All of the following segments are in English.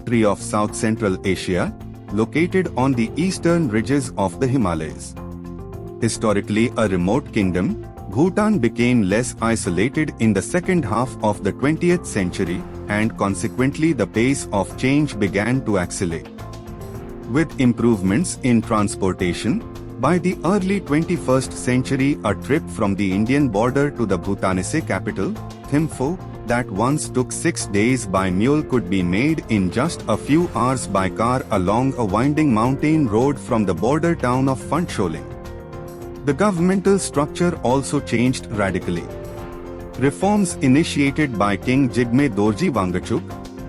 country of South Central Asia, located on the eastern ridges of the Himalayas. Historically a remote kingdom, Bhutan became less isolated in the second half of the 20th century, and consequently the pace of change began to accelerate. With improvements in transportation, by the early 21st century a trip from the Indian border to the Bhutanese capital, Thimphu, that once took 6 days by mule could be made in just a few hours by car along a winding mountain road from the border town of Phuntcholing. The governmental structure also changed radically. Reforms initiated by King Jigme Dorji Wangachuk,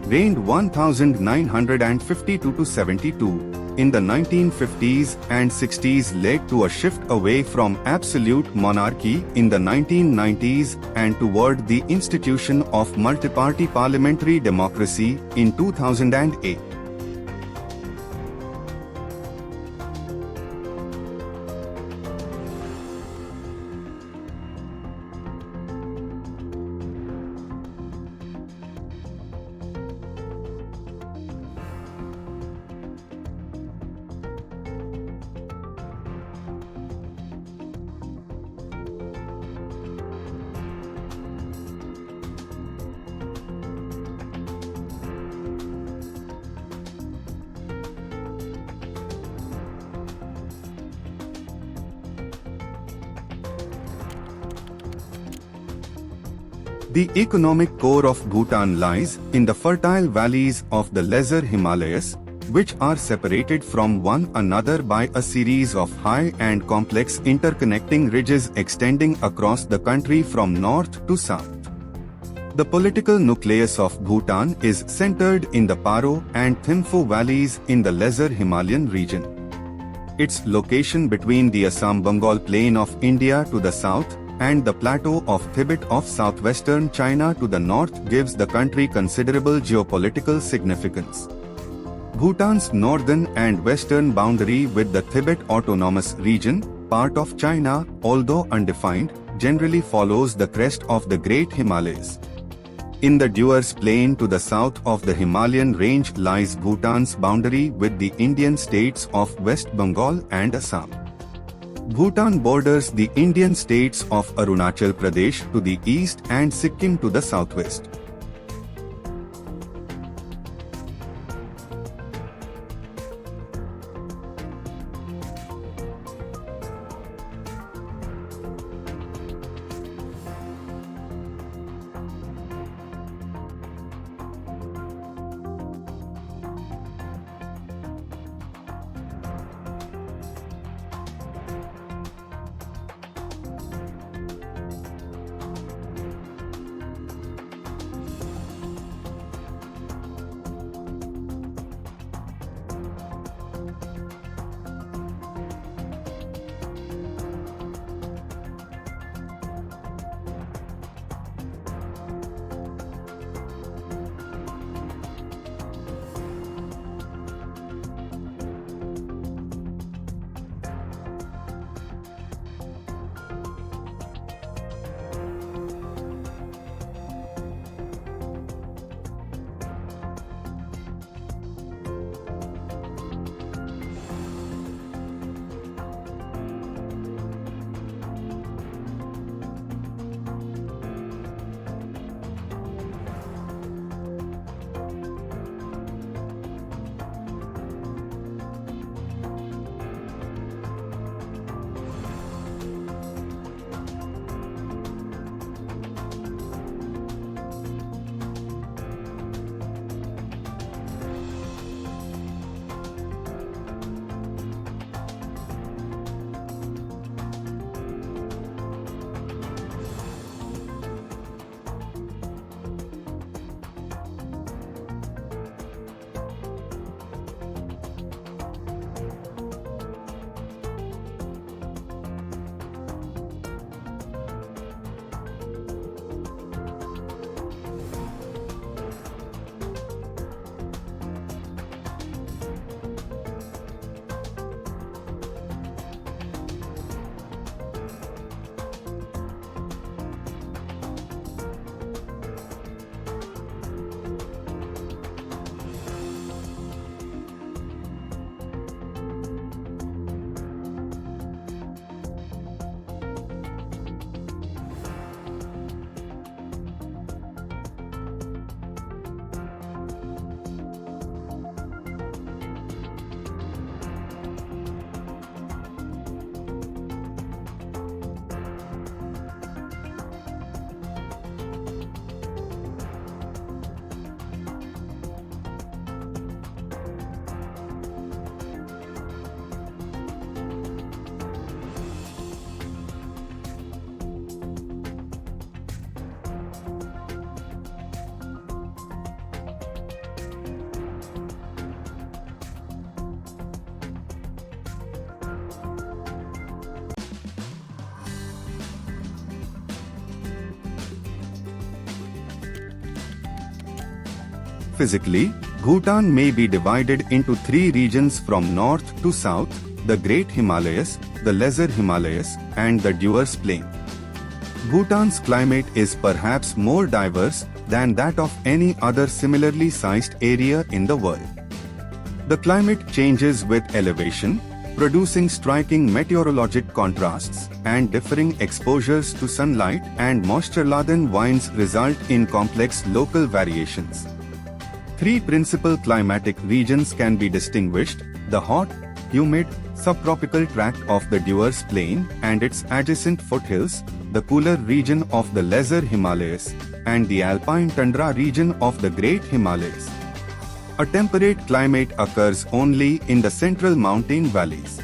reigned 1952–72, in the 1950s and 60s led to a shift away from absolute monarchy in the 1990s and toward the institution of multi-party parliamentary democracy in 2008. The economic core of Bhutan lies in the fertile valleys of the Lesser Himalayas, which are separated from one another by a series of high and complex interconnecting ridges extending across the country from north to south. The political nucleus of Bhutan is centered in the Paro and Thimphu valleys in the Lesser Himalayan region. Its location between the Assam-Bengal plain of India to the south and the plateau of Tibet of southwestern China to the north gives the country considerable geopolitical significance. Bhutan's northern and western boundary with the Tibet Autonomous Region, part of China, although undefined, generally follows the crest of the Great Himalayas. In the Duars Plain to the south of the Himalayan range lies Bhutan's boundary with the Indian states of West Bengal and Assam. Bhutan borders the Indian states of Arunachal Pradesh to the east and Sikkim to the southwest. Physically, Bhutan may be divided into three regions from north to south: the Great Himalayas, the Lesser Himalayas, and the Dewars Plain. Bhutan's climate is perhaps more diverse than that of any other similarly sized area in the world. The climate changes with elevation, producing striking meteorologic contrasts, and differing exposures to sunlight and moisture-laden winds result in complex local variations. Three principal climatic regions can be distinguished: the hot, humid, subtropical tract of the Dewars Plain and its adjacent foothills, the cooler region of the Lesser Himalayas, and the alpine tundra region of the Great Himalayas. A temperate climate occurs only in the central mountain valleys.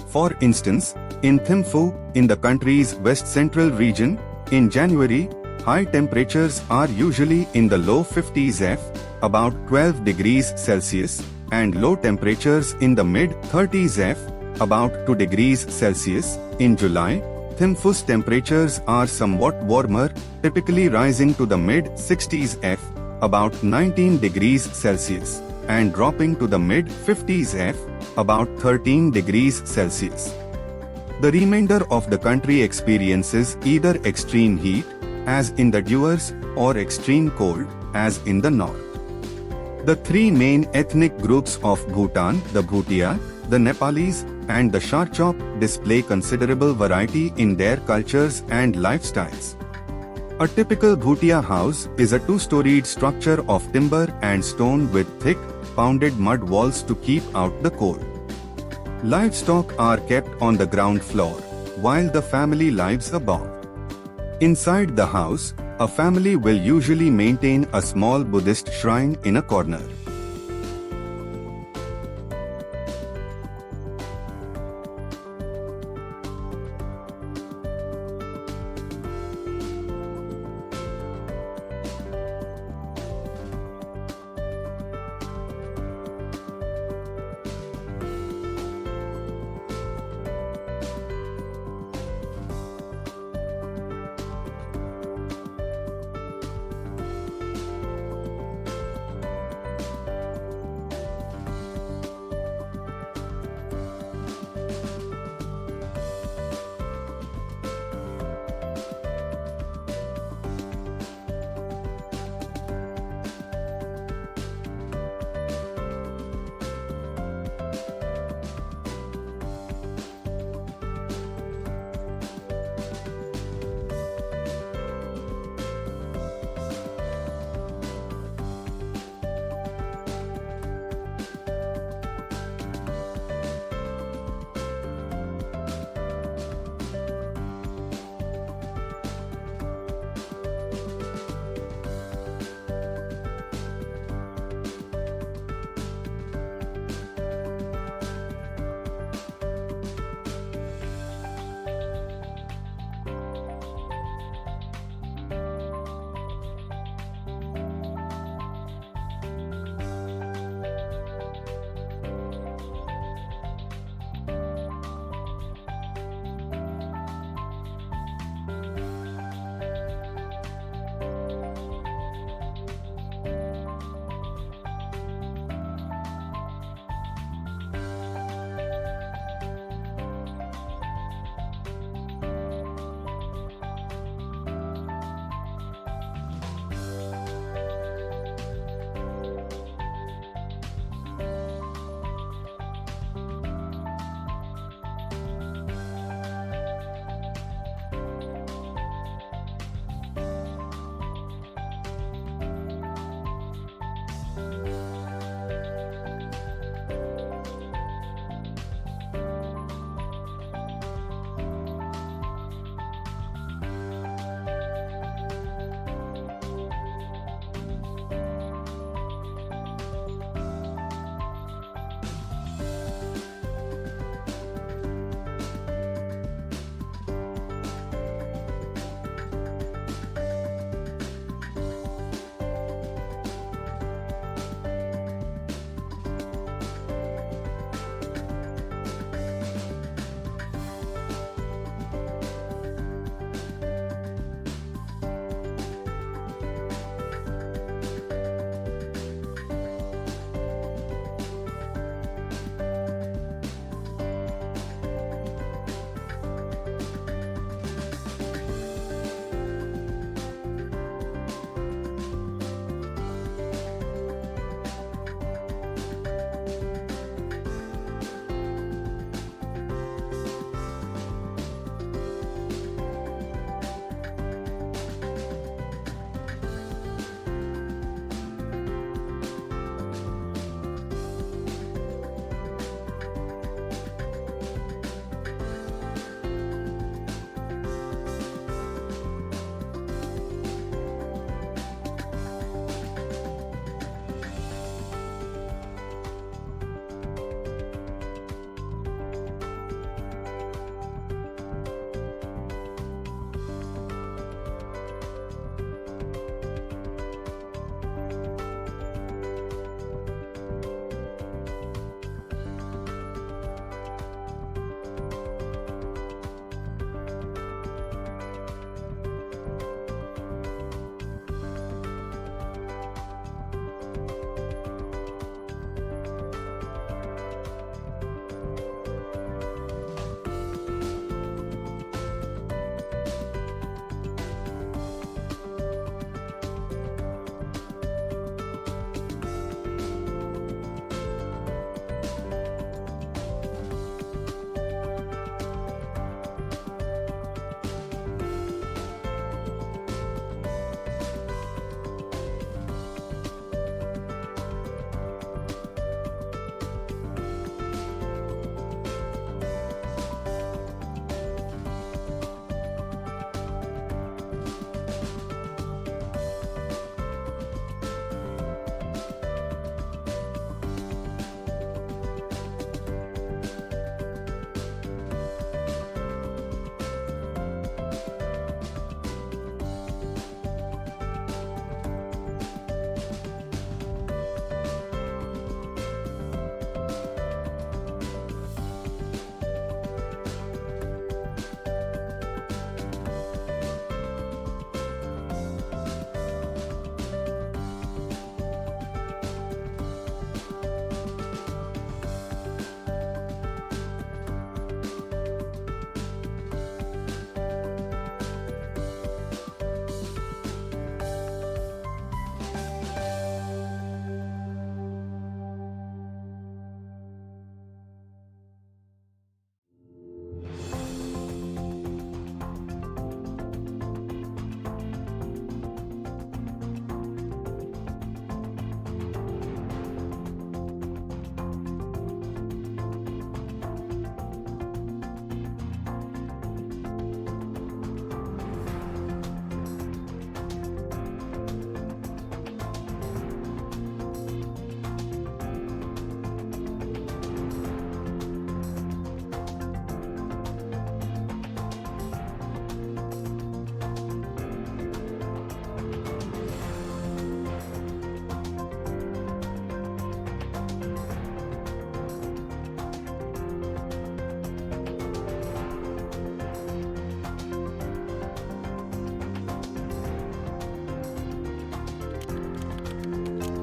For instance, in Thimphu, in the country's west-central region, in January, high temperatures are usually in the low 50s F, about 12 degrees Celsius, and low temperatures in the mid-30s F, about 2 degrees Celsius. In July, Thimphu's temperatures are somewhat warmer, typically rising to the mid-60s F, about 19 degrees Celsius, and dropping to the mid-50s F, about 13 degrees Celsius. The remainder of the country experiences either extreme heat, as in the Dewars, or extreme cold, as in the north. The three main ethnic groups of Bhutan, the Bhutia, the Nepalis, and the Sherchop, display considerable variety in their cultures and lifestyles. A typical Bhutia house is a two-storied structure of timber and stone with thick, pounded mud walls to keep out the cold. Livestock are kept on the ground floor, while the family lives above. Inside the house, a family will usually maintain a small Buddhist shrine in a corner.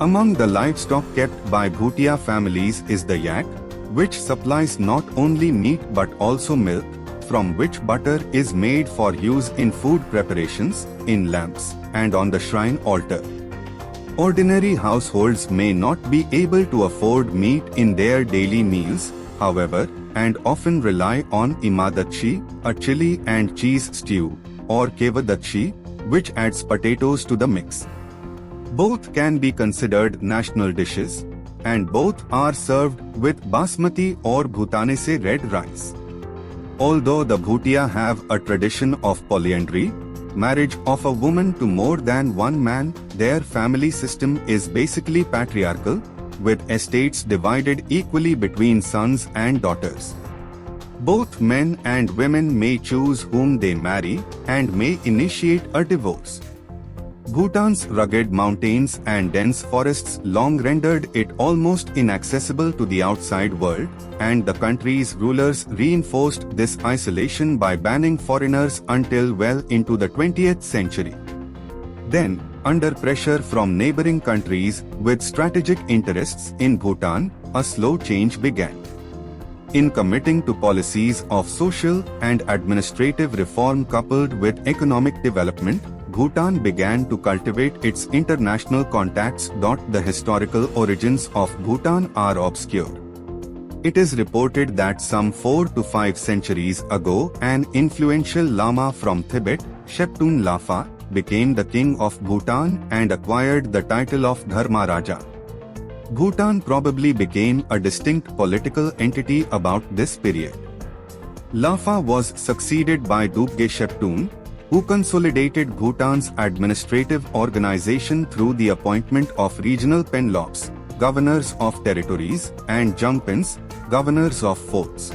Among the livestock kept by Bhutia families is the yak, which supplies not only meat but also milk, from which butter is made for use in food preparations, in lamps, and on the shrine altar. Ordinary households may not be able to afford meat in their daily meals, however, and often rely on imadatshi, a chili and cheese stew, or kevadatshi, which adds potatoes to the mix. Both can be considered national dishes, and both are served with basmati or Bhutanese red rice. Although the Bhutia have a tradition of polyandry, marriage of a woman to more than one man, their family system is basically patriarchal, with estates divided equally between sons and daughters. Both men and women may choose whom they marry and may initiate a divorce. Bhutan's rugged mountains and dense forests long rendered it almost inaccessible to the outside world, and the country's rulers reinforced this isolation by banning foreigners until well into the 20th century. Then, under pressure from neighboring countries with strategic interests in Bhutan, a slow change began. In committing to policies of social and administrative reform coupled with economic development, Bhutan began to cultivate its international contacts. The historical origins of Bhutan are obscure. It is reported that some 4 to 5 centuries ago, an influential Lama from Tibet, Sheptun Lafa, became the king of Bhutan and acquired the title of Dharma Raja. Bhutan probably became a distinct political entity about this period. Lafa was succeeded by Dubge Sheptun, who consolidated Bhutan's administrative organization through the appointment of regional penlops, governors of territories, and jungpins, governors of forts.